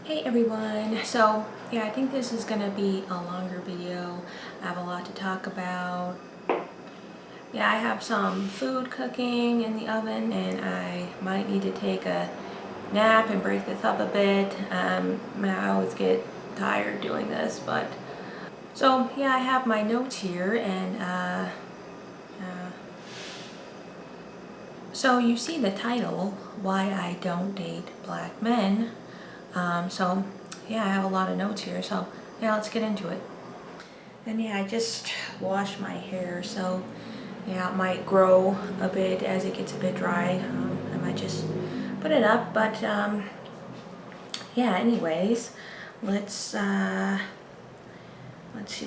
Hey everyone, so yeah, I think this is gonna be a longer video. I have a lot to talk about. Yeah, I have some food cooking in the oven and I might need to take a nap and break this up a bit. I always get tired doing this, but so yeah, I have my notes here and so you see the title, Why I Don't Date Black Men. So yeah, I have a lot of notes here, so yeah, let's get into it. And yeah, I just washed my hair, so yeah, it might grow a bit as it gets a bit dry. I might just put it up, but yeah, anyways, let's see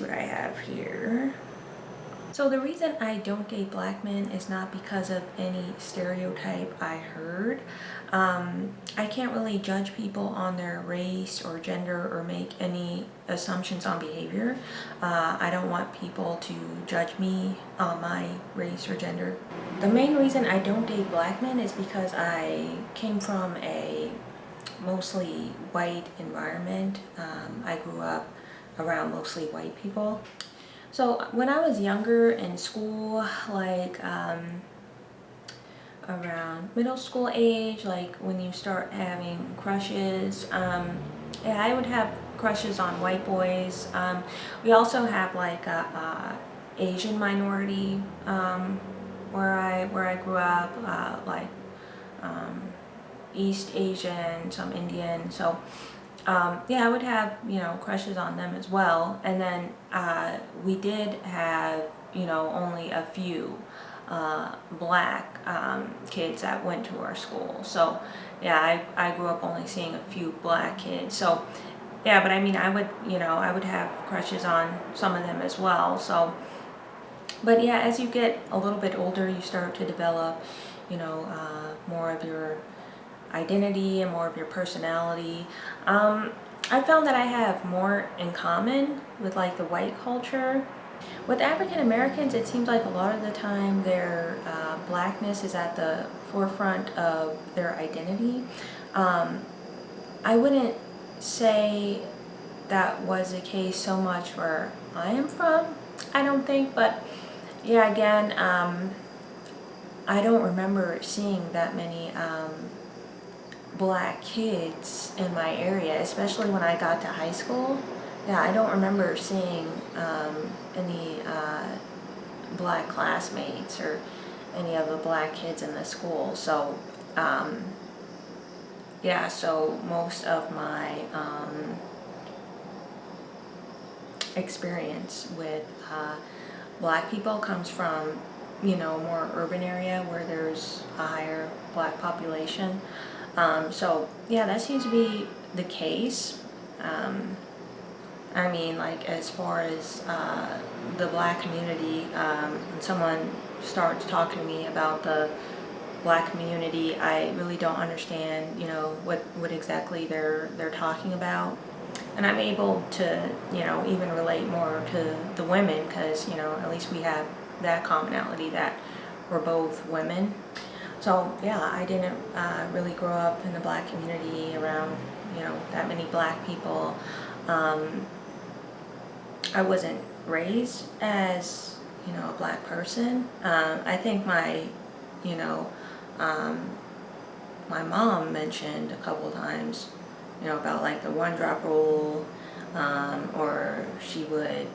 what I have here. So the reason I don't date black men is not because of any stereotype I heard. I can't really judge people on their race or gender or make any assumptions on behavior. I don't want people to judge me on my race or gender. The main reason I don't date black men is because I came from a mostly white environment. I grew up around mostly white people. So when I was younger in school, like around middle school age, like when you start having crushes, yeah, I would have crushes on white boys. We also have like a Asian minority where I grew up, like East Asian, some Indian. So yeah, I would have, crushes on them as well. And then we did have, only a few black kids that went to our school. So yeah, I grew up only seeing a few black kids. So yeah, but I mean, I would have crushes on some of them as well. So, but yeah, as you get a little bit older, you start to develop, more of your identity and more of your personality. I found that I have more in common with like the white culture. With African Americans, it seems like a lot of the time their blackness is at the forefront of their identity. I wouldn't say that was the case so much where I am from, I don't think, but yeah, again, I don't remember seeing that many black kids in my area, especially when I got to high school. Yeah, I don't remember seeing any black classmates or any of the black kids in the school. So yeah, so most of my experience with black people comes from, more urban area where there's a higher black population. So yeah, that seems to be the case. I mean, like as far as the black community, when someone starts talking to me about the black community, I really don't understand, what exactly they're talking about. And I'm able to, even relate more to the women because, at least we have that commonality that we're both women. So yeah, I didn't really grow up in the black community around, that many black people. I wasn't raised as, a black person. I think you know, my mom mentioned a couple times, about like the one drop rule, or she would,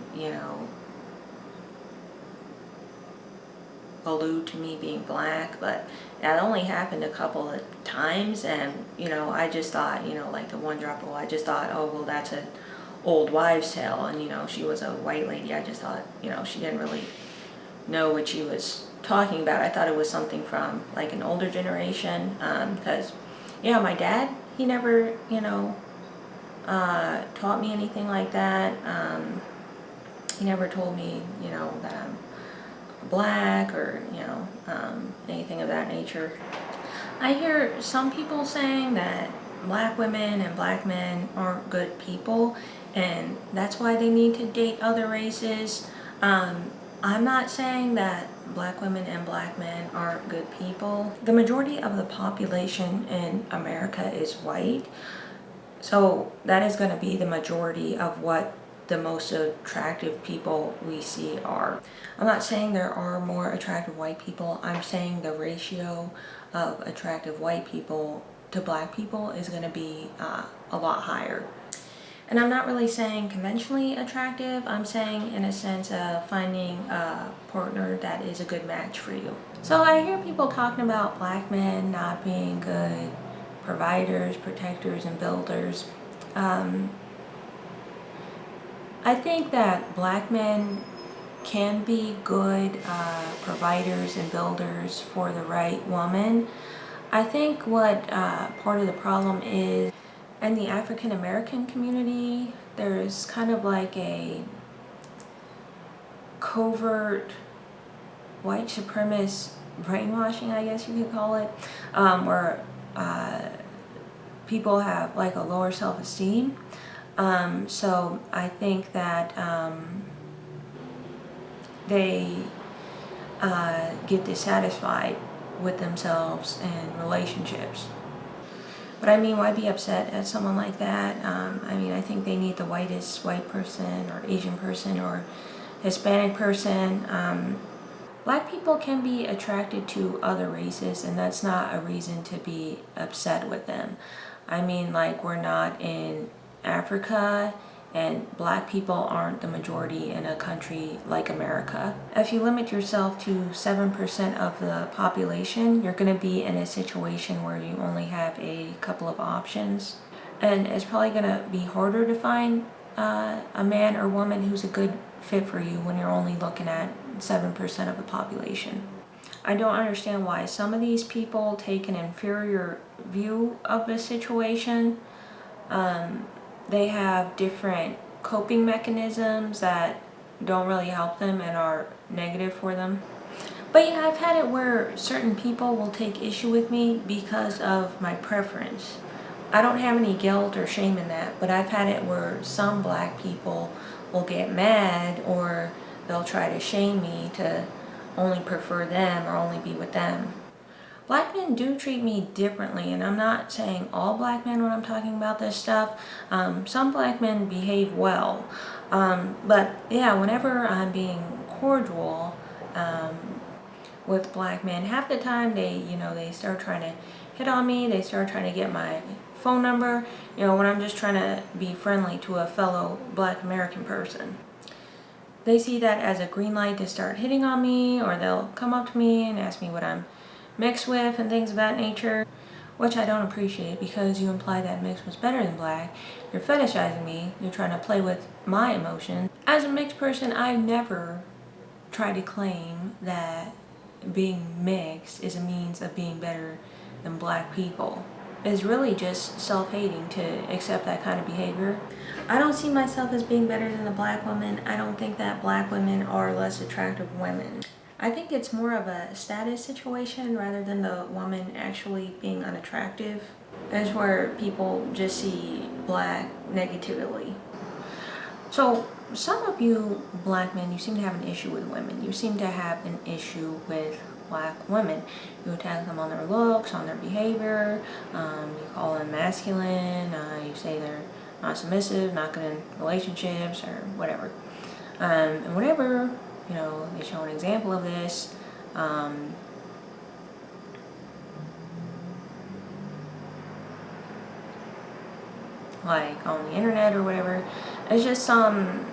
allude to me being black, but that only happened a couple of times, and I just thought, like the one drop rule, I just thought, oh well, that's an old wives' tale, and she was a white lady. I just thought, she didn't really know what she was talking about. I thought it was something from like an older generation, because yeah, my dad, he never, taught me anything like that. He never told me, that I'm black or anything of that nature. I hear some people saying that black women and black men aren't good people and that's why they need to date other races. I'm not saying that black women and black men aren't good people. The majority of the population in America is white. So that is going to be the majority of what the most attractive people we see are. I'm not saying there are more attractive white people. I'm saying the ratio of attractive white people to black people is going to be a lot higher. And I'm not really saying conventionally attractive. I'm saying in a sense of finding a partner that is a good match for you. So I hear people talking about black men not being good providers, protectors, and builders. I think that black men can be good providers and builders for the right woman. I think what part of the problem is, in the African American community, there's kind of like a covert white supremacist brainwashing, I guess you could call it, where people have like a lower self-esteem. So I think that they get dissatisfied with themselves and relationships. But I mean, why be upset at someone like that? I mean, I think they need the whitest white person or Asian person or Hispanic person. Black people can be attracted to other races, and that's not a reason to be upset with them. I mean, like, we're not in Africa, and black people aren't the majority in a country like America. If you limit yourself to 7% of the population, you're going to be in a situation where you only have a couple of options. And it's probably going to be harder to find a man or woman who's a good fit for you when you're only looking at 7% of the population. I don't understand why some of these people take an inferior view of the situation. They have different coping mechanisms that don't really help them and are negative for them. But yeah, I've had it where certain people will take issue with me because of my preference. I don't have any guilt or shame in that, but I've had it where some black people will get mad or they'll try to shame me to only prefer them or only be with them. Black men do treat me differently, and I'm not saying all black men when I'm talking about this stuff. Some black men behave well, but yeah, whenever I'm being cordial with black men, half the time they start trying to hit on me. They start trying to get my phone number, when I'm just trying to be friendly to a fellow black American person. They see that as a green light to start hitting on me, or they'll come up to me and ask me what I'm mixed with and things of that nature, which I don't appreciate because you imply that mixed was better than black. You're fetishizing me. You're trying to play with my emotions. As a mixed person, I never try to claim that being mixed is a means of being better than black people. It's really just self-hating to accept that kind of behavior. I don't see myself as being better than a black woman. I don't think that black women are less attractive women. I think it's more of a status situation rather than the woman actually being unattractive. That's where people just see black negatively. So some of you black men, you seem to have an issue with women. You seem to have an issue with black women. You attack them on their looks, on their behavior, you call them masculine, you say they're not submissive, not good in relationships, or whatever. And whatever, they show an example of this. Like on the internet or whatever. It's just some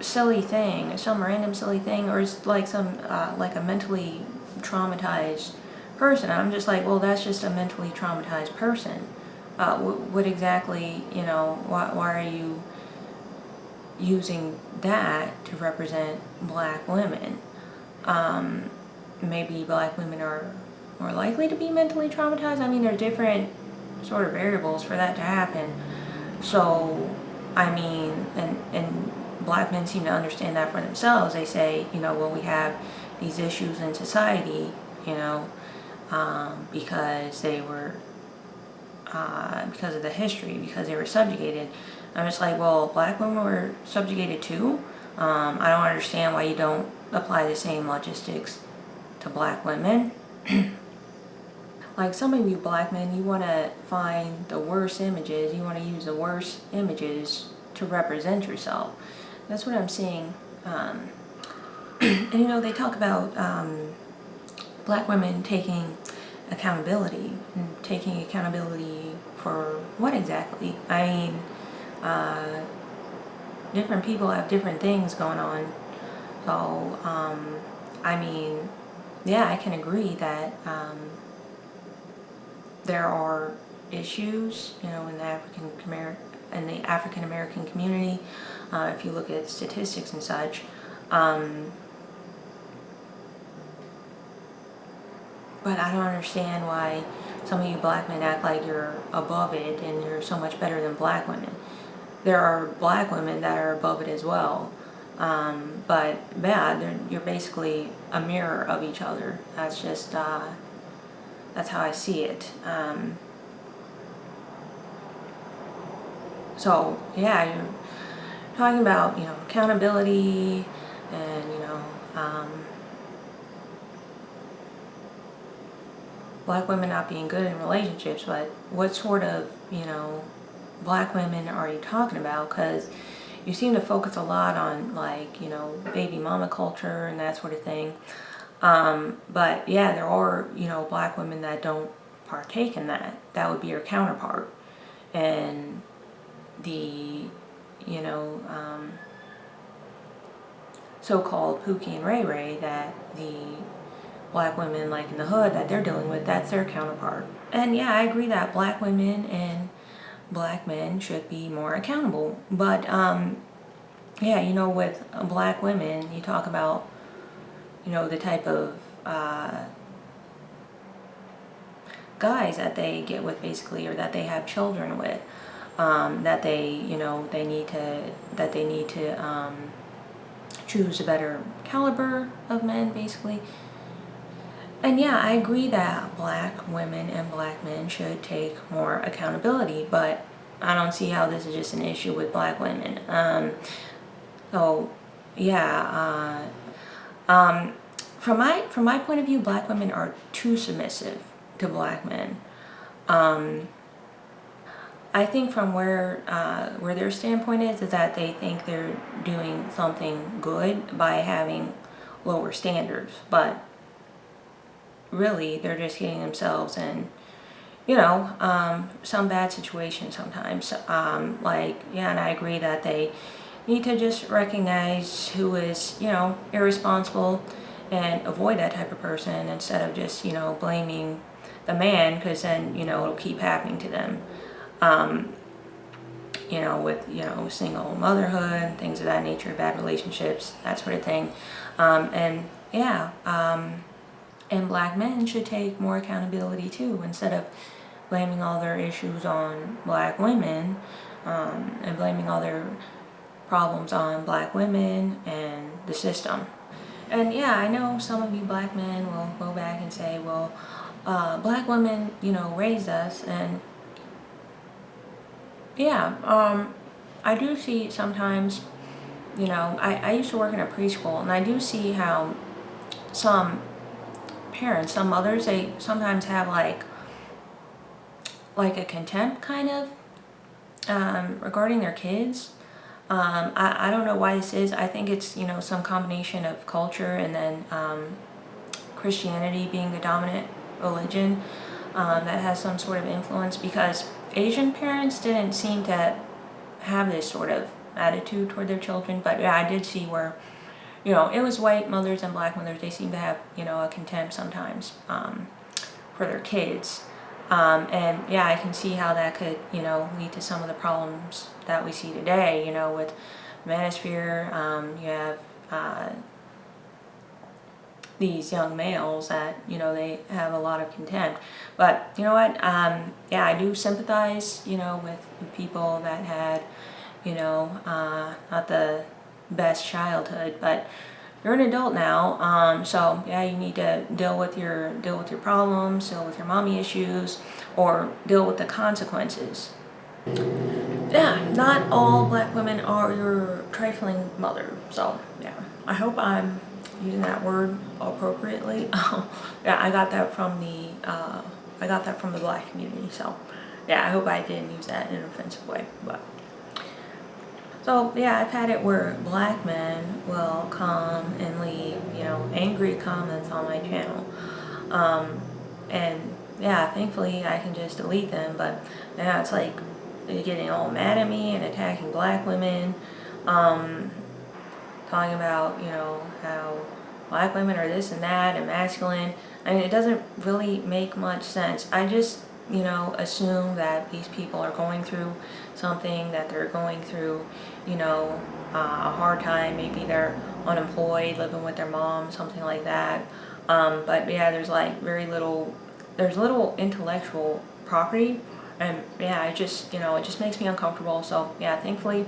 silly thing, some random silly thing, or it's like some like a mentally traumatized person. I'm just like, well, that's just a mentally traumatized person. What exactly, why are you using that to represent black women? Maybe black women are more likely to be mentally traumatized. I mean, there are different sort of variables for that to happen. So, I mean, and black men seem to understand that for themselves. They say, well, we have these issues in society, because they were, because of the history, because they were subjugated. I'm just like, well, black women were subjugated too. I don't understand why you don't apply the same logistics to black women. like some of you black men, you want to find the worst images, you want to use the worst images to represent yourself. That's what I'm seeing. And you know, they talk about black women taking accountability. And taking accountability for what exactly? I mean, different people have different things going on. So, I mean, yeah, I can agree that there are issues, you know, in the African American community. If you look at statistics and such, but I don't understand why some of you black men act like you're above it and you're so much better than black women. There are black women that are above it as well. But yeah, you're basically a mirror of each other. That's just, that's how I see it. So yeah, you're talking about, you know, accountability and, you know, black women not being good in relationships, but what sort of, you know, black women are you talking about? Because you seem to focus a lot on, like, you know, baby mama culture and that sort of thing. But yeah, there are, you know, black women that don't partake in that. That would be your counterpart. And the, you know, so-called Pookie and Ray Ray that the black women, like in the hood, that they're dealing with, that's their counterpart. And yeah, I agree that black women and black men should be more accountable. But yeah, you know, with black women, you talk about, you know, the type of guys that they get with, basically, or that they have children with, that they, you know, they need to choose a better caliber of men, basically. And yeah, I agree that black women and black men should take more accountability, but I don't see how this is just an issue with black women. So yeah, from my point of view, black women are too submissive to black men. I think from where their standpoint is that they think they're doing something good by having lower standards, but really they're just getting themselves in, you know, some bad situations sometimes. Like, yeah, and I agree that they need to just recognize who is, you know, irresponsible and avoid that type of person instead of just, you know, blaming the man, because then, you know, it'll keep happening to them. You know, with, you know, single motherhood, things of that nature, bad relationships, that sort of thing. And yeah, and black men should take more accountability too, instead of blaming all their issues on black women, and blaming all their problems on black women and the system. And yeah, I know some of you black men will go back and say, well, black women, you know, raised us. And yeah, I do see sometimes, you know, I used to work in a preschool, and I do see how some parents, some mothers, they sometimes have like a contempt kind of regarding their kids. I don't know why this is. I think it's, you know, some combination of culture and then Christianity being the dominant religion that has some sort of influence, because Asian parents didn't seem to have this sort of attitude toward their children. But yeah, I did see where, you know, it was white mothers and black mothers, they seem to have, you know, a contempt sometimes for their kids. And yeah, I can see how that could, you know, lead to some of the problems that we see today, you know, with manosphere. You have these young males that, you know, they have a lot of contempt. But you know what, yeah, I do sympathize, you know, with people that had, you know, not the best childhood, but you're an adult now, so yeah, you need to deal with your problems, deal with your mommy issues, or deal with the consequences. Yeah, not all black women are your trifling mother. So yeah, I hope I'm using that word appropriately. Yeah, I got that from the I got that from the black community. So yeah, I hope I didn't use that in an offensive way. But so yeah, I've had it where black men will come and leave, you know, angry comments on my channel. And yeah, thankfully I can just delete them, but now it's like they're getting all mad at me and attacking black women, talking about, you know, how black women are this and that and masculine. I mean, it doesn't really make much sense. I just, you know, assume that these people are going through something, that they're going through, you know, a hard time. Maybe they're unemployed, living with their mom, something like that. But yeah, there's like there's little intellectual property, and yeah, it just, you know, it just makes me uncomfortable. So yeah, thankfully,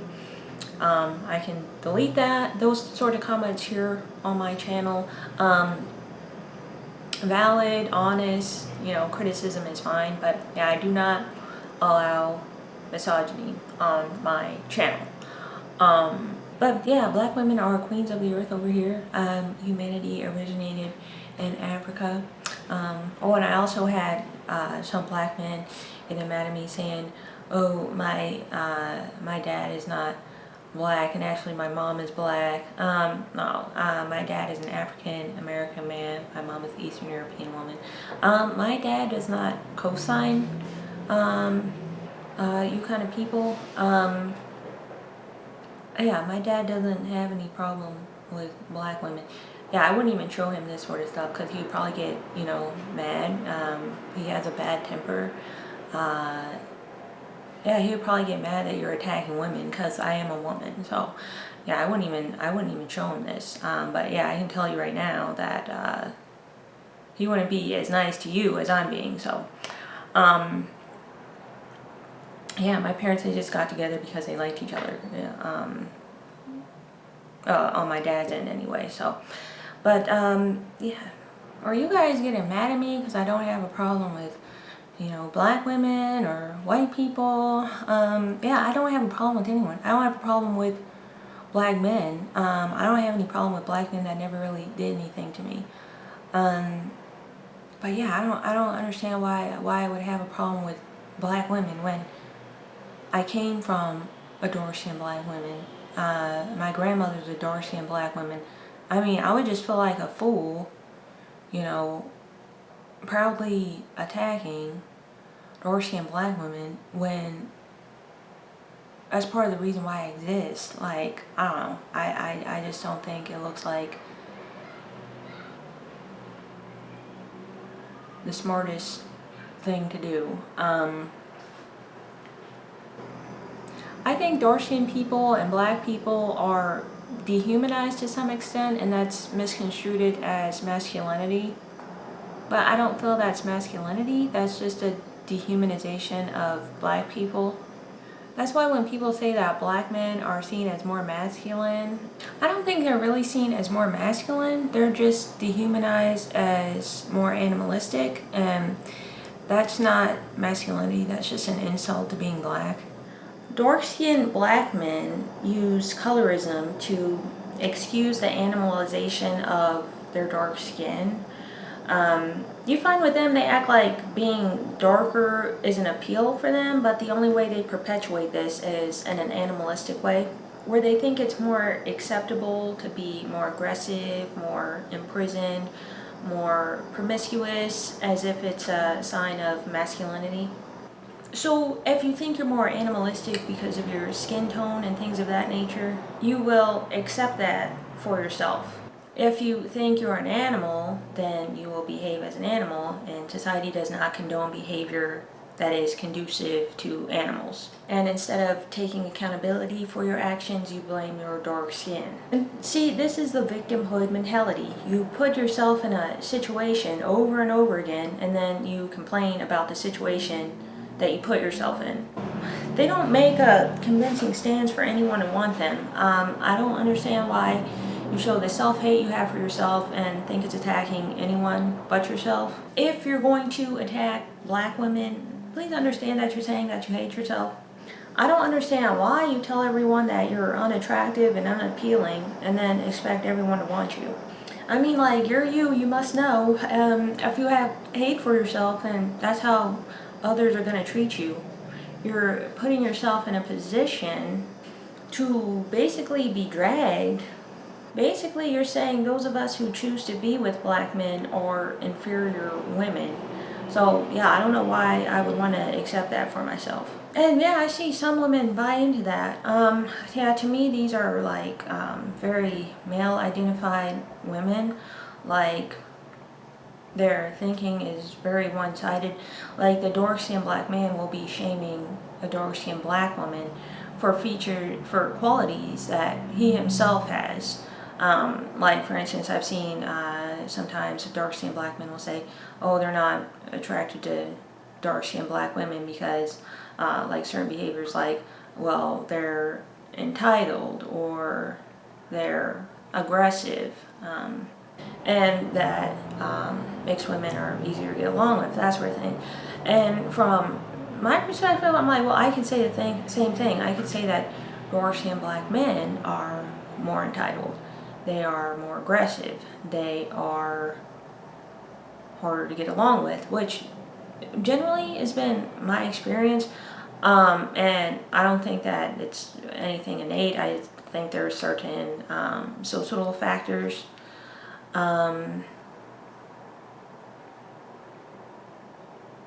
I can delete those sort of comments here on my channel. Valid, honest, you know, criticism is fine, but yeah, I do not allow misogyny on my channel. But yeah, black women are queens of the earth over here. Humanity originated in Africa. Oh, and I also had some black men getting mad at me saying, oh, my dad is not black, and actually my mom is black. No, my dad is an African American man. My mom is Eastern European woman. My dad does not co-sign you kind of people. Yeah, my dad doesn't have any problem with black women. Yeah, I wouldn't even show him this sort of stuff because he'd probably get, you know, mad. He has a bad temper. Yeah, he would probably get mad that you're attacking women because I am a woman. So yeah, I wouldn't even show him this. But yeah, I can tell you right now that he wouldn't be as nice to you as I'm being. So yeah, my parents, they just got together because they liked each other. Yeah, on my dad's end anyway. So, but yeah, are you guys getting mad at me because I don't have a problem with, you know, black women or white people? Yeah, I don't have a problem with anyone. I don't have a problem with black men. I don't have any problem with black men that never really did anything to me. But yeah, I don't understand why I would have a problem with black women when I came from a Dorsian black woman. My grandmother's a Dorsian black woman. I mean, I would just feel like a fool, you know, proudly attacking Dorsian black women when that's part of the reason why I exist. Like, I don't know. I just don't think it looks like the smartest thing to do. I think Dorsian people and black people are dehumanized to some extent, and that's misconstrued as masculinity. But I don't feel that's masculinity. That's just a dehumanization of black people. That's why when people say that black men are seen as more masculine, I don't think they're really seen as more masculine. They're just dehumanized as more animalistic, and that's not masculinity. That's just an insult to being black. Dark-skinned black men use colorism to excuse the animalization of their dark skin. You find with them, they act like being darker is an appeal for them, but the only way they perpetuate this is in an animalistic way, where they think it's more acceptable to be more aggressive, more imprisoned, more promiscuous, as if it's a sign of masculinity. So if you think you're more animalistic because of your skin tone and things of that nature, you will accept that for yourself. If you think you're an animal, then you will behave as an animal, and society does not condone behavior that is conducive to animals. And instead of taking accountability for your actions, you blame your dark skin. And see, this is the victimhood mentality. You put yourself in a situation over and over again, and then you complain about the situation that you put yourself in. They don't make a convincing stance for anyone to want them. I don't understand why you show the self-hate you have for yourself and think it's attacking anyone but yourself. If you're going to attack black women, please understand that you're saying that you hate yourself. I don't understand why you tell everyone that you're unattractive and unappealing and then expect everyone to want you. I mean, like, you're you, you must know. If you have hate for yourself, and that's how others are going to treat you, you're putting yourself in a position to basically be dragged. Basically, you're saying those of us who choose to be with black men are inferior women. So, yeah, I don't know why I would want to accept that for myself. And yeah, I see some women buy into that. Yeah, to me, these are like very male-identified women. Like, their thinking is very one-sided. Like, the dark-skinned black man will be shaming a dark-skinned black woman for qualities that he himself has. Like, for instance, I've seen sometimes dark-skinned black men will say, oh, they're not attracted to dark-skinned black women because like certain behaviors, like, well, they're entitled or they're aggressive, and that mixed women are easier to get along with, that sort of thing. And from my perspective, I'm like, well, I can say the same thing. I could say that dark-skinned black men are more entitled. They are more aggressive. They are harder to get along with, which generally has been my experience. And I don't think that it's anything innate. I think there are certain social factors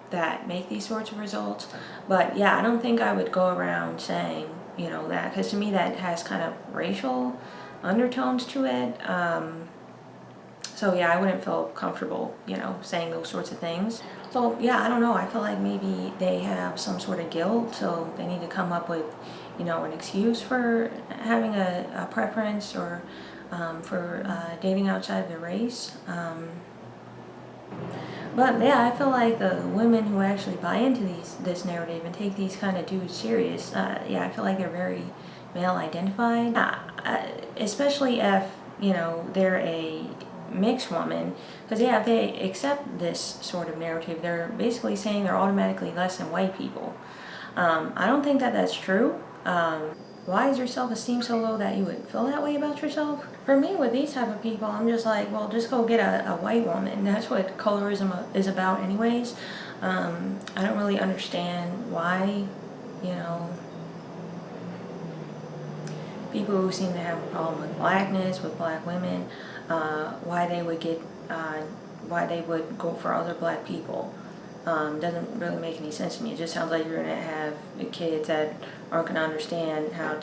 that make these sorts of results. But yeah, I don't think I would go around saying, you know, that, because to me that has kind of racial undertones to it. So yeah, I wouldn't feel comfortable, you know, saying those sorts of things. So yeah, I don't know. I feel like maybe they have some sort of guilt, so they need to come up with, you know, an excuse for having a preference or for dating outside of their race. But yeah, I feel like the women who actually buy into this narrative and take these kind of dudes serious, yeah, I feel like they're very male identified, especially if, you know, they're a mixed woman, because yeah, if they accept this sort of narrative, they're basically saying they're automatically less than white people. I don't think that that's true. Why is your self-esteem so low that you would feel that way about yourself? For me, with these type of people, I'm just like, well, just go get a white woman. That's what colorism is about anyways. I don't really understand why, you know, people who seem to have a problem with blackness, with black women, why they would go for other black people. Doesn't really make any sense to me. It just sounds like you're gonna have kids that aren't gonna understand how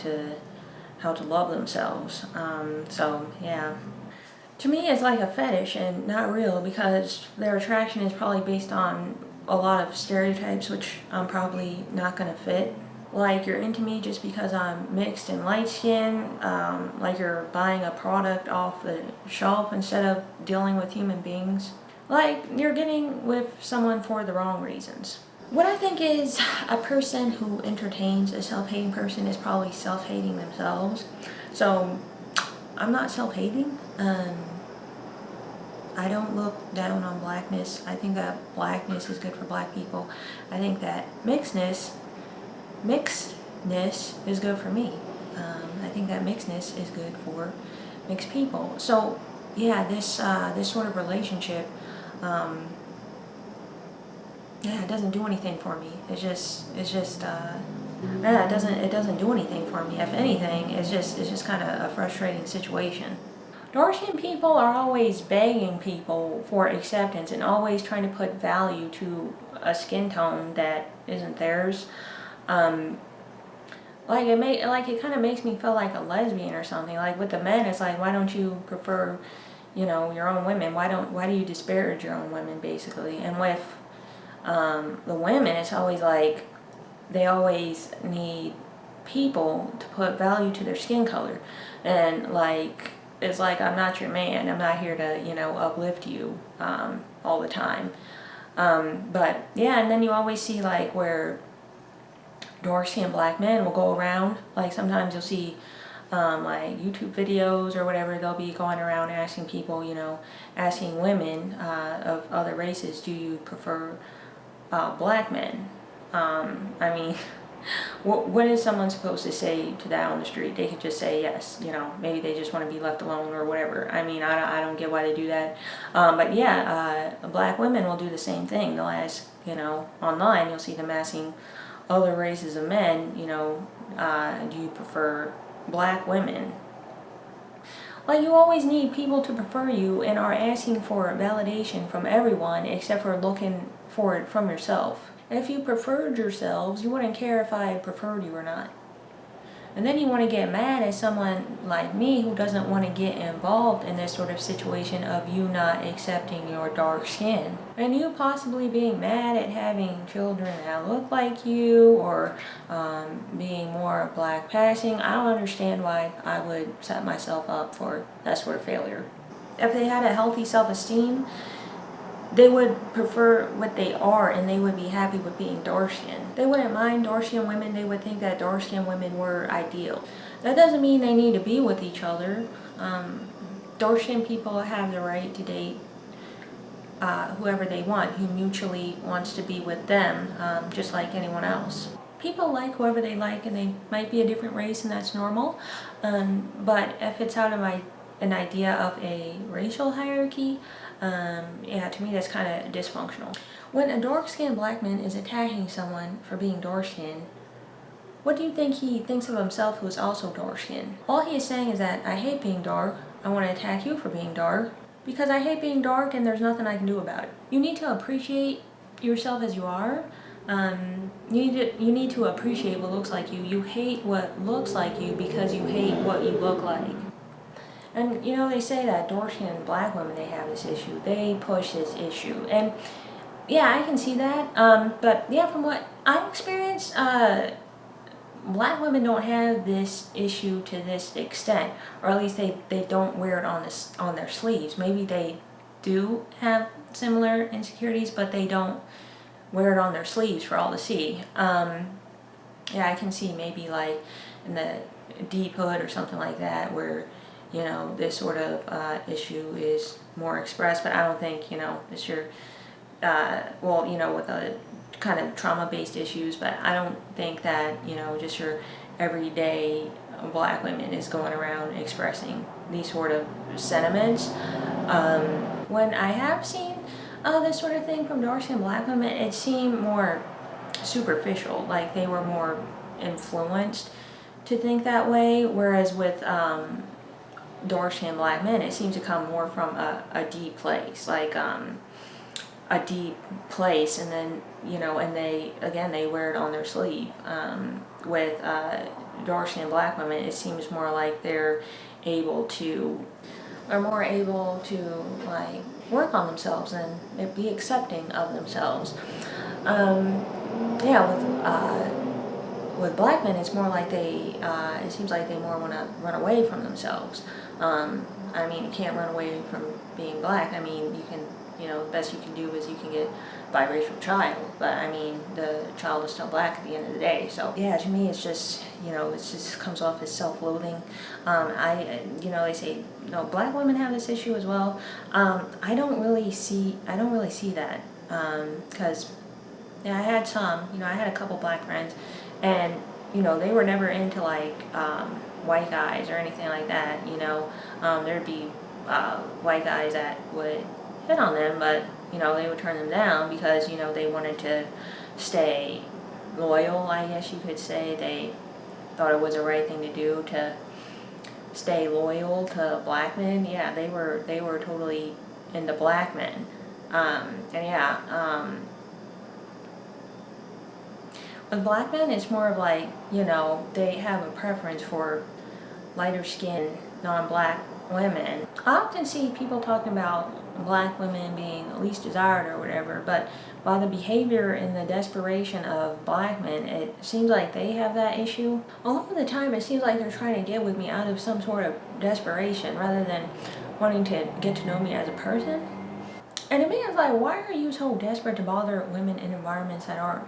to love themselves. So yeah, to me it's like a fetish and not real, because their attraction is probably based on a lot of stereotypes which I'm probably not gonna fit. Like, you're into me just because I'm mixed and light skinned, like you're buying a product off the shelf instead of dealing with human beings. Like, you're getting with someone for the wrong reasons. What I think is, a person who entertains a self-hating person is probably self-hating themselves. So, I'm not self-hating. I don't look down on blackness. I think that blackness is good for black people. I think that mixedness is good for me. I think that mixedness is good for mixed people. So yeah, this sort of relationship, yeah, it doesn't do anything for me. It's just yeah, it doesn't do anything for me. If anything, it's just kind of a frustrating situation. Dark-skinned people are always begging people for acceptance and always trying to put value to a skin tone that isn't theirs. Like, it kind of makes me feel like a lesbian or something. Like, with the men, it's like, why don't you prefer, you know, your own women? Why do you disparage your own women, basically? And with the women, it's always like they always need people to put value to their skin color, and like, it's like, I'm not your man. I'm not here to, you know, uplift you all the time. But yeah, and then you always see like where dark-skinned black men will go around, like sometimes you'll see like YouTube videos or whatever, they'll be going around asking people, you know, asking women of other races, do you prefer black men? I mean, What is someone supposed to say to that on the street? They could just say yes, you know, maybe they just want to be left alone or whatever. I mean, I don't get why they do that. But yeah, black women will do the same thing. They'll ask, you know, online, you'll see them asking other races of men, you know, do you prefer black women? Like, you always need people to prefer you and are asking for validation from everyone except for looking for it from yourself. If you preferred yourselves, you wouldn't care if I preferred you or not. And then you want to get mad at someone like me who doesn't want to get involved in this sort of situation of you not accepting your dark skin. And you possibly being mad at having children that look like you, or being more black passing. I don't understand why I would set myself up for that sort of failure. If they had a healthy self-esteem, they would prefer what they are, and they would be happy with being dark-skinned. They wouldn't mind dark-skinned women. They would think that dark-skinned women were ideal. That doesn't mean they need to be with each other. Dark-skinned people have the right to date whoever they want, who mutually wants to be with them, just like anyone else. People like whoever they like, and they might be a different race, and that's normal. But if it's out of an idea of a racial hierarchy, yeah, to me that's kind of dysfunctional. When a dark-skinned black man is attacking someone for being dark-skinned, what do you think he thinks of himself who is also dark-skinned? All he is saying is that I hate being dark, I want to attack you for being dark, because I hate being dark and there's nothing I can do about it. You need to appreciate yourself as you are. You need to appreciate what looks like you. You hate what looks like you because you hate what you look like. And you know, they say that dark-skinned black women, they have this issue. They push this issue. And yeah, I can see that. But yeah, from what I've experienced, black women don't have this issue to this extent. Or at least they don't wear it on their sleeves. Maybe they do have similar insecurities, but they don't wear it on their sleeves for all to see. Yeah, I can see maybe like in the deep hood or something like that, where you know, this sort of issue is more expressed, but I don't think, you know, it's your, well, you know, with the kind of trauma-based issues, but I don't think that, you know, just your everyday black women is going around expressing these sort of sentiments. When I have seen this sort of thing from dark-skinned black women, it seemed more superficial, like they were more influenced to think that way, whereas with dark-skinned black men, it seems to come more from a deep place, like a deep place, and then, you know, and they wear it on their sleeve. With dark-skinned black women, it seems more like they're more able to like work on themselves and be accepting of themselves. Yeah, with black men, it's more like it seems like they more want to run away from themselves. I mean, you can't run away from being black. I mean, you can, you know, the best you can do is you can get a biracial child, but I mean, the child is still black at the end of the day. So yeah, to me, it's just, you know, it just comes off as self-loathing. You know, they say, you know, black women have this issue as well. I don't really see that, because yeah, I had a couple black friends, and you know, they were never into like white guys or anything like that. You know, there'd be white guys that would hit on them, but you know, they would turn them down because, you know, they wanted to stay loyal, I guess you could say. They thought it was the right thing to do to stay loyal to black men. Yeah, they were totally into black men. And yeah, with black men, it's more of like, you know, they have a preference for lighter skinned, non-black women. I often see people talking about black women being least desired or whatever, but by the behavior and the desperation of black men, it seems like they have that issue. A lot of the time, it seems like they're trying to get with me out of some sort of desperation rather than wanting to get to know me as a person. And to me, it's like, why are you so desperate to bother women in environments that aren't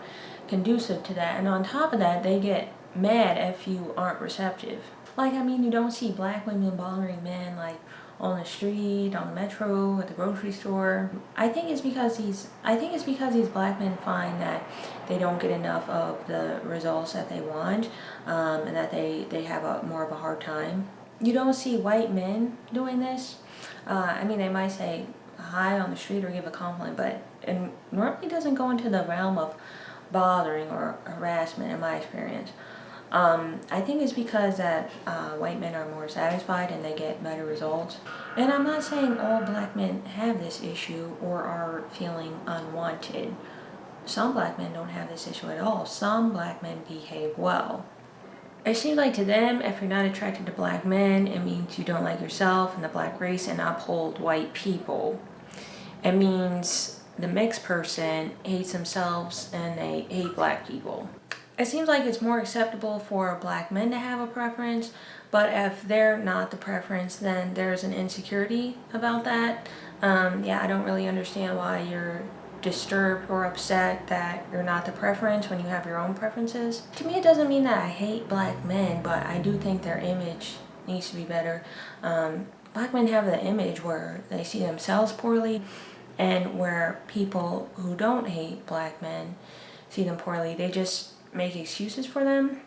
conducive to that? And on top of that, they get mad if you aren't receptive. Like, I mean, you don't see black women bothering men like on the street, on the metro, at the grocery store. I think it's because these black men find that they don't get enough of the results that they want, and that they have more of a hard time. You don't see white men doing this. I mean, they might say hi on the street or give a compliment, but it normally doesn't go into the realm of bothering or harassment in my experience. I think it's because that white men are more satisfied and they get better results. And I'm not saying all black men have this issue or are feeling unwanted. Some black men don't have this issue at all. Some black men behave well. It seems like to them, if you're not attracted to black men, it means you don't like yourself and the black race and uphold white people. It means the mixed person hates themselves and they hate black people. It seems like it's more acceptable for black men to have a preference, but if they're not the preference, then there's an insecurity about that. Yeah, I don't really understand why you're disturbed or upset that you're not the preference when you have your own preferences. To me, it doesn't mean that I hate black men, but I do think their image needs to be better. Black men have the image where they see themselves poorly, and where people who don't hate black men see them poorly, they just make excuses for them.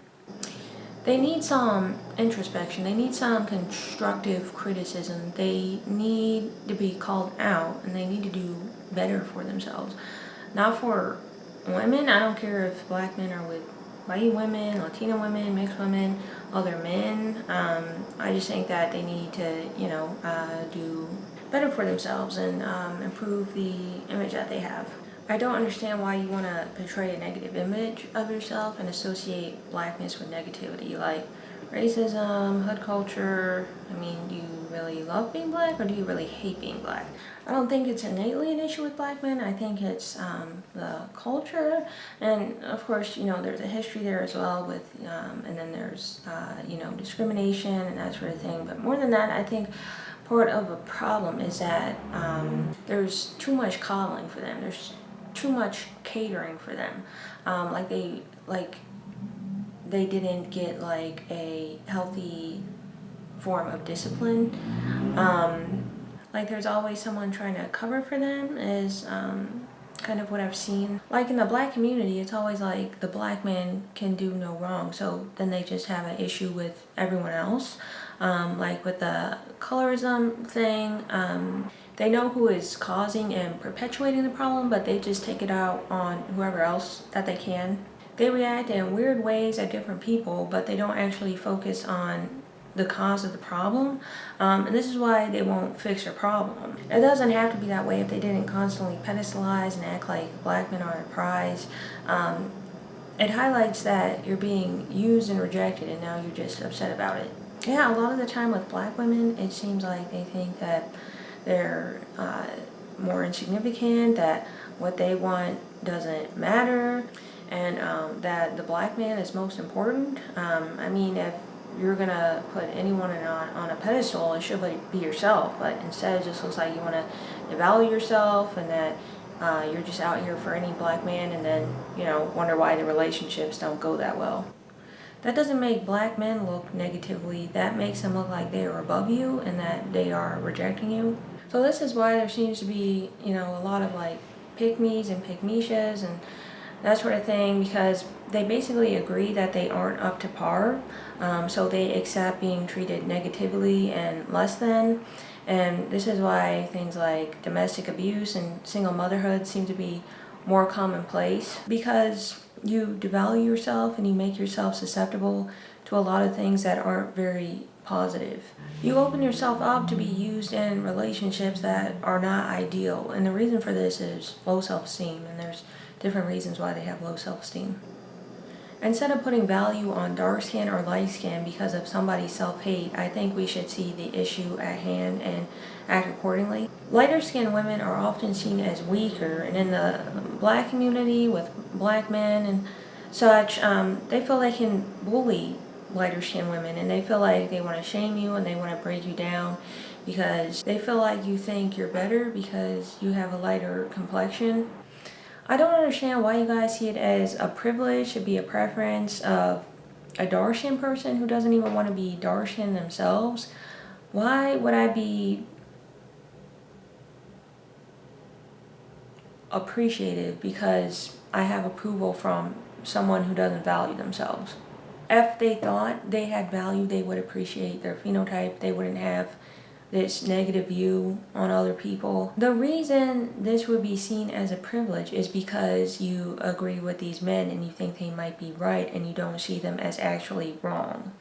They need some introspection. They need some constructive criticism. They need to be called out, and they need to do better for themselves. Not for women. I don't care if black men are with white women, Latino women, mixed women, other men. I just think that they need to, do better for themselves and improve the image that they have. I don't understand why you want to portray a negative image of yourself and associate blackness with negativity, like racism, hood culture. I mean, do you really love being black or do you really hate being black? I don't think it's innately an issue with black men. I think it's the culture, and of course, there's a history there as well with, and then there's, discrimination and that sort of thing. But more than that, I think part of a problem is that there's too much coddling for them. There's too much catering for them. They didn't get like a healthy form of discipline. Like there's always someone trying to cover for them is kind of what I've seen. Like in the black community, it's always like the black man can do no wrong, so then they just have an issue with everyone else. Like with the colorism thing, they know who is causing and perpetuating the problem, but they just take it out on whoever else that they can. They react in weird ways at different people, but they don't actually focus on the cause of the problem, and this is why they won't fix their problem. It doesn't have to be that way if they didn't constantly pedestalize and act like black men are a prize. It highlights that you're being used and rejected, and now you're just upset about it. Yeah, a lot of the time with black women, it seems like they think that they're more insignificant, that what they want doesn't matter, and that the black man is most important. I mean, if you're gonna put anyone on a pedestal, it should be yourself, but instead it just looks like you want to devalue yourself, and that you're just out here for any black man, and then wonder why the relationships don't go that well. That doesn't make black men look negatively. That makes them look like they are above you and that they are rejecting you. So this is why there seems to be a lot of like Pygmies and Pygmishas and that sort of thing, because they basically agree that they aren't up to par, so they accept being treated negatively and less than. And this is why things like domestic abuse and single motherhood seem to be more commonplace, because you devalue yourself and you make yourself susceptible to a lot of things that aren't very positive. You open yourself up to be used in relationships that are not ideal, and the reason for this is low self-esteem, and there's different reasons why they have low self-esteem. Instead of putting value on dark skin or light skin because of somebody's self-hate, I think we should see the issue at hand and act accordingly. Lighter skinned women are often seen as weaker, and in the black community with black men and such, they feel they can bully lighter skinned women, and they feel like they want to shame you and they want to break you down because they feel like you think you're better because you have a lighter complexion. I don't understand why you guys see it as a privilege to be a preference of a dark-skinned person who doesn't even want to be dark-skinned themselves. Why would I be appreciative because I have approval from someone who doesn't value themselves. If they thought they had value, they would appreciate their phenotype. They wouldn't have this negative view on other people. The reason this would be seen as a privilege is because you agree with these men and you think they might be right and you don't see them as actually wrong.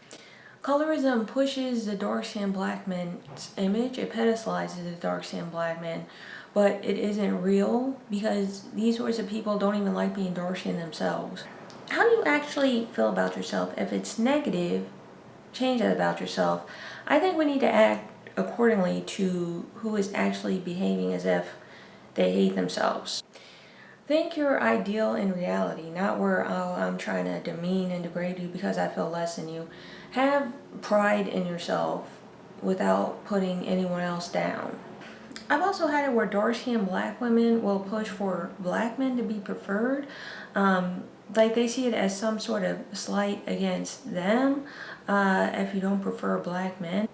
Colorism pushes the dark-skinned black man's image. It pedestalizes the dark-skinned black man, but it isn't real because these sorts of people don't even like being dark-skinned themselves. How do you actually feel about yourself? If it's negative, change that about yourself. I think we need to act accordingly to who is actually behaving as if they hate themselves. Think your ideal in reality, not where, oh, I'm trying to demean and degrade you because I feel less than you. Have pride in yourself without putting anyone else down. I've also had it where dark-skinned black women will push for black men to be preferred. Like they see it as some sort of slight against them if you don't prefer black men.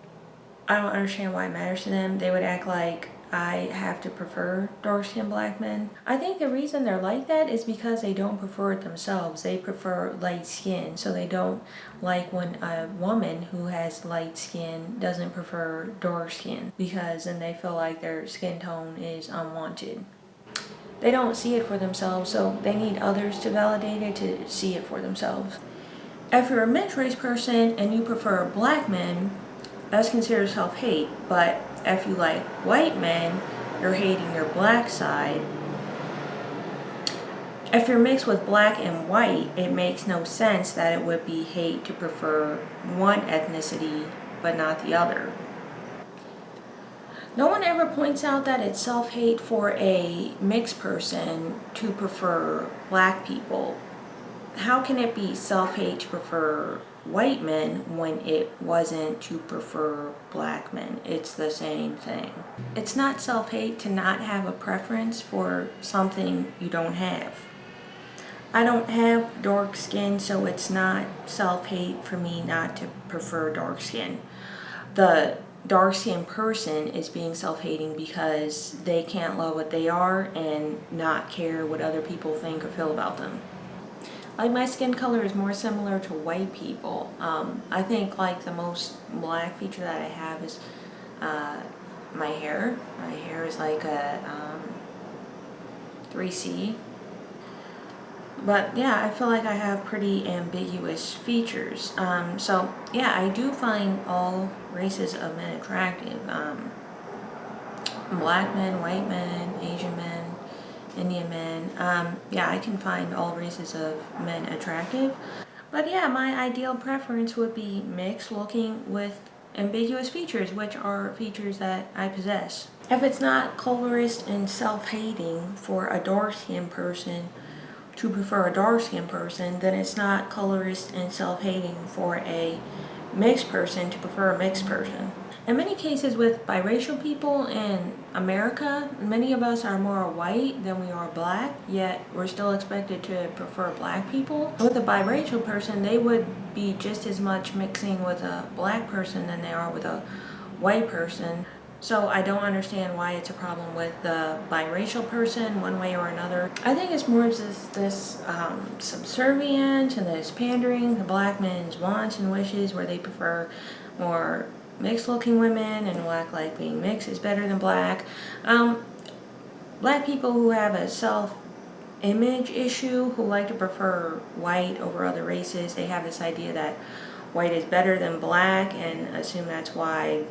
I don't understand why it matters to them. They would act like I have to prefer dark-skinned black men. I think the reason they're like that is because they don't prefer it themselves. They prefer light skin, so they don't like when a woman who has light skin doesn't prefer dark skin because then they feel like their skin tone is unwanted. They don't see it for themselves, so they need others to validate it to see it for themselves. If you're a mixed race person and you prefer black men, that's considered self-hate, but if you like white men, you're hating your black side. If you're mixed with black and white, it makes no sense that it would be hate to prefer one ethnicity but not the other. No one ever points out that it's self-hate for a mixed person to prefer black people. How can it be self-hate to prefer white men when it wasn't to prefer black men? It's the same thing. It's not self-hate to not have a preference for something you don't have. I don't have dark skin, so it's not self-hate for me not to prefer dark skin. The dark-skinned person is being self-hating because they can't love what they are and not care what other people think or feel about them. Like my skin color is more similar to white people. I think like the most black feature that I have is my hair. My hair is like a 3C. But yeah, I feel like I have pretty ambiguous features. So yeah, I do find all races of men attractive. Black men, white men, Asian men, Indian men. Yeah, I can find all races of men attractive. But yeah, my ideal preference would be mixed looking with ambiguous features, which are features that I possess. If it's not colorist and self-hating for a dark-skinned person to prefer a dark-skinned person, then it's not colorist and self-hating for a mixed person to prefer a mixed person. In many cases with biracial people in America, many of us are more white than we are black, yet we're still expected to prefer black people. With a biracial person, they would be just as much mixing with a black person than they are with a white person. So I don't understand why it's a problem with the biracial person one way or another. I think it's more just this subservience and this pandering to black men's wants and wishes, where they prefer more mixed looking women and act like being mixed is better than black. Black people who have a self-image issue, who like to prefer white over other races, they have this idea that white is better than black and assume that's why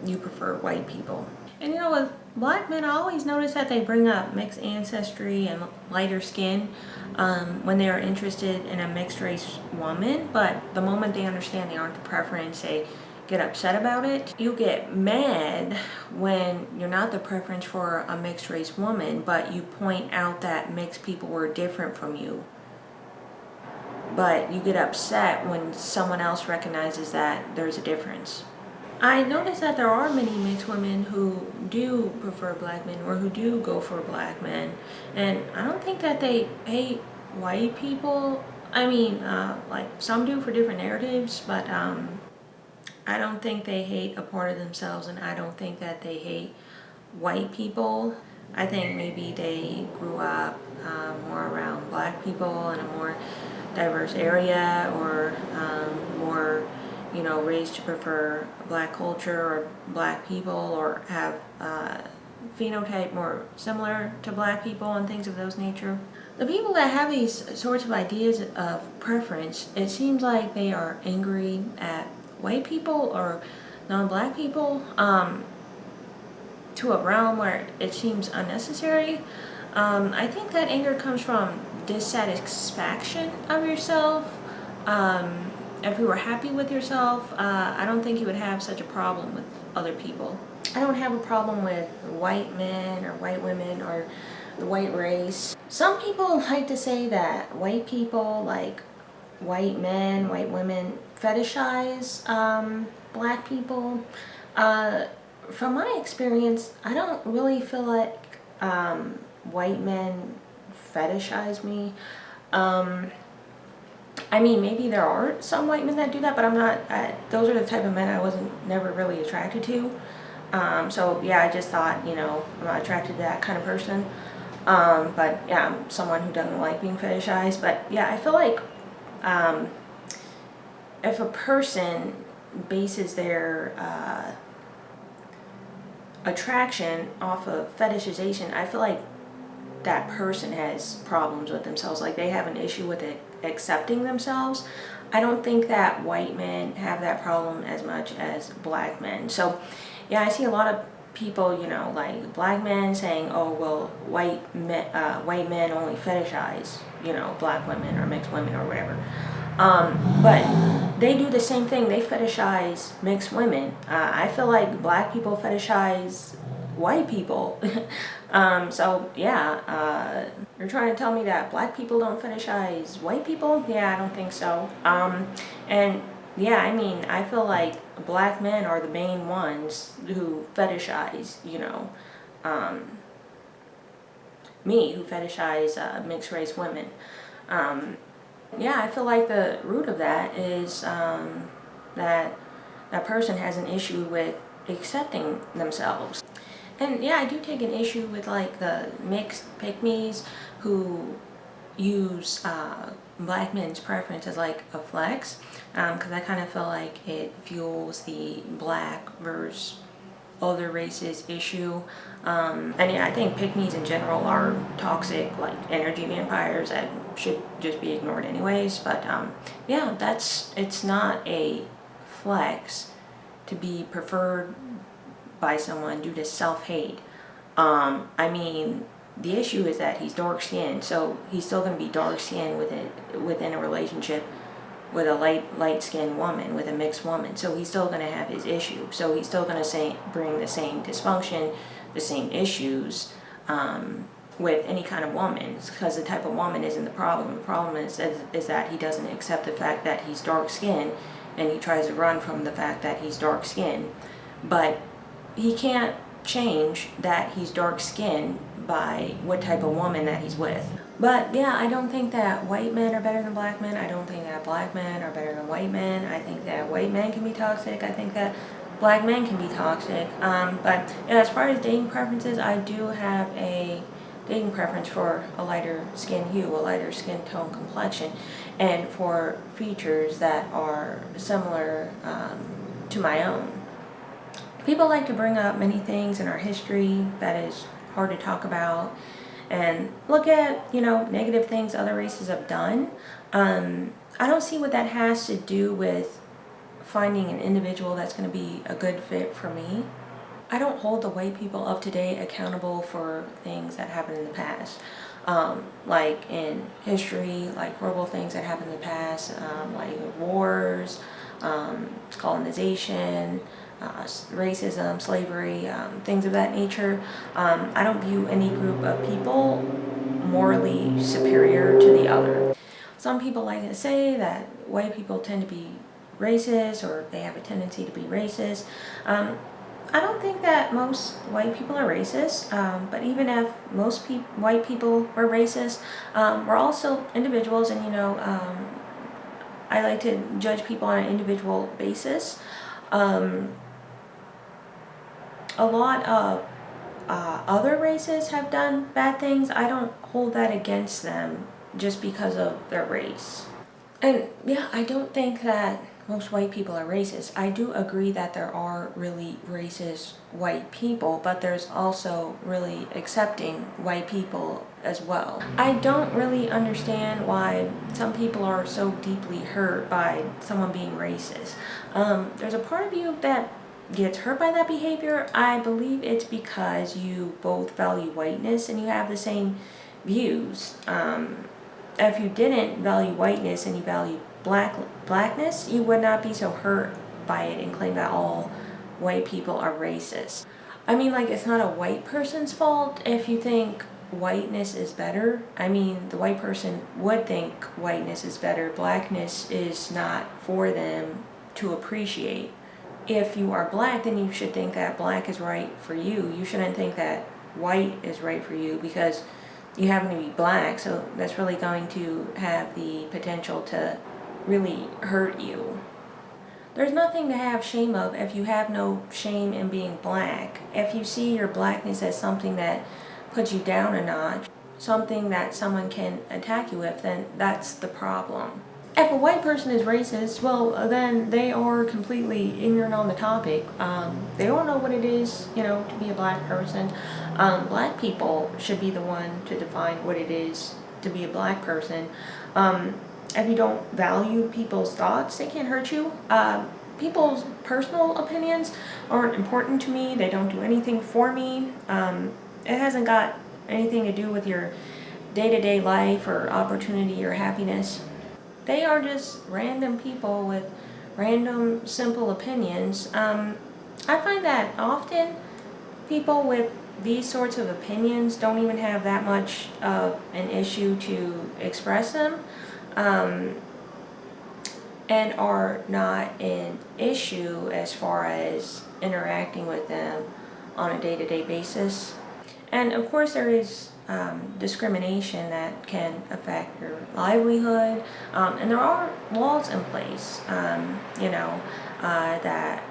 you prefer white people. And you know, with black men, I always notice that they bring up mixed ancestry and lighter skin when they are interested in a mixed race woman, but the moment they understand they aren't the preference, they get upset about it. You get mad when you're not the preference for a mixed race woman, but you point out that mixed people were different from you. But you get upset when someone else recognizes that there's a difference. I noticed that there are many mixed women who do prefer black men or who do go for black men, and I don't think that they hate white people. I mean, like some do for different narratives, but I don't think they hate a part of themselves, and I don't think that they hate white people. I think maybe they grew up more around black people in a more diverse area, or more, you know, raised to prefer black culture or black people, or have phenotype more similar to black people and things of those nature. The people that have these sorts of ideas of preference, it seems like they are angry at white people or non-black people, to a realm where it seems unnecessary. I think that anger comes from dissatisfaction of yourself. If you were happy with yourself, I don't think you would have such a problem with other people. I don't have a problem with white men or white women or the white race. Some people like to say that white people, like white men, white women, fetishize black people. From my experience, I don't really feel like white men fetishize me. I mean, maybe there are some white men that do that, but I'm not, those are the type of men I wasn't never really attracted to. So yeah, I just thought, you know, I'm not attracted to that kind of person. But yeah, I'm someone who doesn't like being fetishized. But yeah, I feel like if a person bases their attraction off of fetishization, I feel like that person has problems with themselves. Like they have an issue with it accepting themselves. I don't think that white men have that problem as much as black men. So yeah, I see a lot of people, you know, like black men saying, oh well, white men only fetishize, you know, black women or mixed women or whatever. But they do the same thing. They fetishize mixed women. I feel like black people fetishize white people. So yeah, you're trying to tell me that black people don't fetishize white people? Yeah, I don't think so. And yeah, I mean, I feel like black men are the main ones who fetishize, you know, who fetishize mixed race women. Yeah, I feel like the root of that is that that person has an issue with accepting themselves. And yeah, I do take an issue with like the mixed Pygmies who use black men's preference as like a flex, because I kind of feel like it fuels the black versus other races issue. And yeah, I think Pygmies in general are toxic, like energy vampires that should just be ignored anyways. But yeah, it's not a flex to be preferred by someone due to self-hate. I mean, the issue is that he's dark skinned, so he's still going to be dark skinned within a relationship with a light skinned woman, with a mixed woman. So he's still going to have his issue. So he's still going to bring the same dysfunction, the same issues with any kind of woman, because the type of woman isn't the problem. The problem is that he doesn't accept the fact that he's dark skinned, and he tries to run from the fact that he's dark skinned. But he can't change that he's dark skinned by what type of woman that he's with. But yeah, I don't think that white men are better than black men. I don't think that black men are better than white men. I think that white men can be toxic. I think that black men can be toxic. But yeah, as far as dating preferences, I do have a dating preference for a lighter skin hue, a lighter skin tone complexion, and for features that are similar to my own. People like to bring up many things in our history that is hard to talk about and look at, you know, negative things other races have done. I don't see what that has to do with finding an individual that's going to be a good fit for me. I don't hold the white people of today accountable for things that happened in the past. Like in history, like horrible things that happened in the past, like wars, colonization, racism, slavery, things of that nature. I don't view any group of people morally superior to the other. Some people like to say that white people tend to be racist, or they have a tendency to be racist. I don't think that most white people are racist, but even if most white people were racist, we're all still individuals, and you know, I like to judge people on an individual basis. A lot of other races have done bad things, I don't hold that against them just because of their race. And yeah, I don't think that most white people are racist. I do agree that there are really racist white people, but there's also really accepting white people as well. I don't really understand why some people are so deeply hurt by someone being racist. There's a part of you that gets hurt by that behavior. I believe it's because you both value whiteness and you have the same views. If you didn't value whiteness and you value blackness, you would not be so hurt by it and claim that all white people are racist. I mean, like, it's not a white person's fault if you think whiteness is better. I mean, the white person would think whiteness is better. Blackness is not for them to appreciate. If you are black, then you should think that black is right for you. You shouldn't think that white is right for you because you happen to be black, so that's really going to have the potential to really hurt you. There's nothing to have shame of if you have no shame in being black. If you see your blackness as something that puts you down a notch, something that someone can attack you with, then that's the problem. If a white person is racist, well, then they are completely ignorant on the topic. They don't know what it is, to be a black person. Black people should be the one to define what it is to be a black person. If you don't value people's thoughts, they can't hurt you. People's personal opinions aren't important to me. They don't do anything for me. It hasn't got anything to do with your day-to-day life or opportunity or happiness. They are just random people with random, simple opinions. I find that often people with these sorts of opinions don't even have that much of an issue to express them, and are not an issue as far as interacting with them on a day-to-day basis. And of course there is discrimination that can affect your livelihood, and there are laws in place, that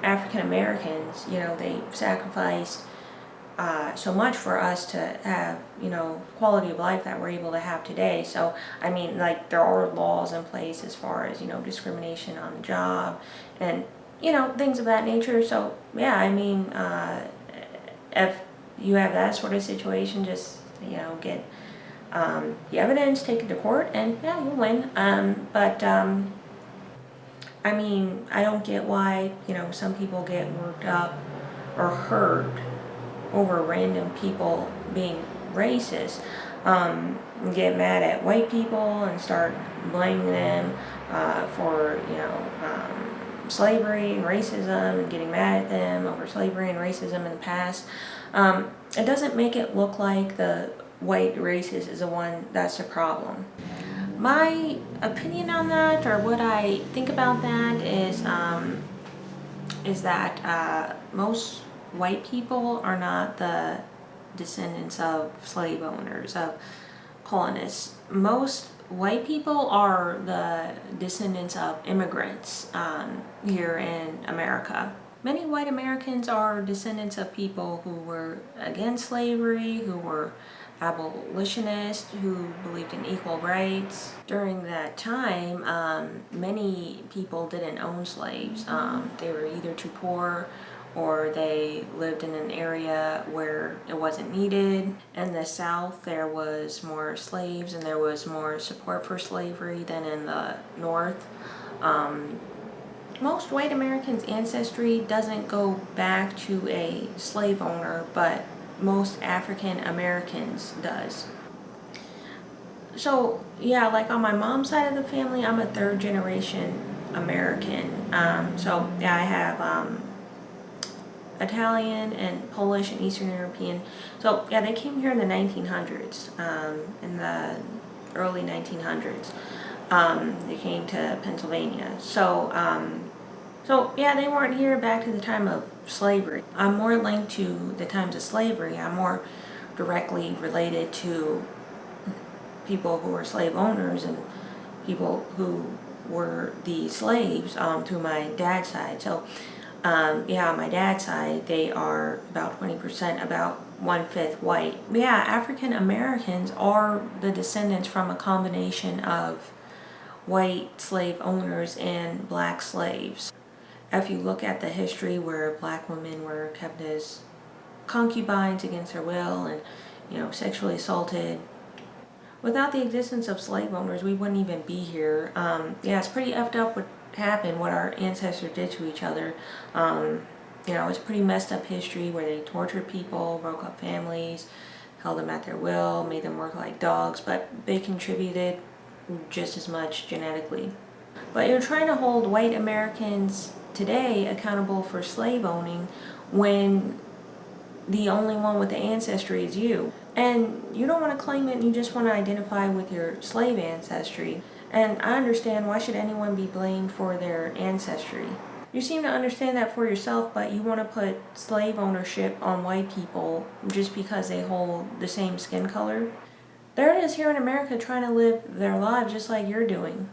African Americans, they sacrificed so much for us to have, quality of life that we're able to have today. So, I mean, like, there are laws in place as far as, discrimination on the job and, things of that nature. So, yeah, I mean, if you have that sort of situation, just, get the evidence, take it to court, and, yeah, you'll win. I mean, I don't get why, some people get worked up or hurt over random people being racist, get mad at white people and start blaming them for slavery and racism, and getting mad at them over slavery and racism in the past. It doesn't make it look like the white racist is the one that's the problem. My opinion on that, or what I think about that, is that most white people are not the descendants of slave owners, of colonists. Most white people are the descendants of immigrants here in America. Many white Americans are descendants of people who were against slavery, who were abolitionists, who believed in equal rights. During that time, many people didn't own slaves. They were either too poor or they lived in an area where it wasn't needed. In the South, there was more slaves and there was more support for slavery than in the North. Most white Americans' ancestry doesn't go back to a slave owner, but most African Americans does. So yeah, like on my mom's side of the family, I'm a third generation American. So yeah, I have Italian and Polish and Eastern European. So yeah, they came here in the 1900s, in the early 1900s. They came to Pennsylvania. So yeah, they weren't here back to the time of slavery. I'm more linked to the times of slavery. I'm more directly related to people who were slave owners and people who were the slaves through my dad's side. So Yeah, on my dad's side, they are about 20%, about 1/5 white. Yeah, African Americans are the descendants from a combination of white slave owners and black slaves. If you look at the history where black women were kept as concubines against their will and, sexually assaulted, without the existence of slave owners, we wouldn't even be here. Yeah, it's pretty effed up what happened, what our ancestors did to each other. It's a pretty messed up history where they tortured people, broke up families, held them at their will, made them work like dogs, but they contributed just as much genetically. But you're trying to hold white Americans today accountable for slave owning when the only one with the ancestry is you. And you don't want to claim it, and you just want to identify with your slave ancestry. And I understand, why should anyone be blamed for their ancestry? You seem to understand that for yourself, but you want to put slave ownership on white people just because they hold the same skin color. There it is here in America trying to live their lives just like you're doing.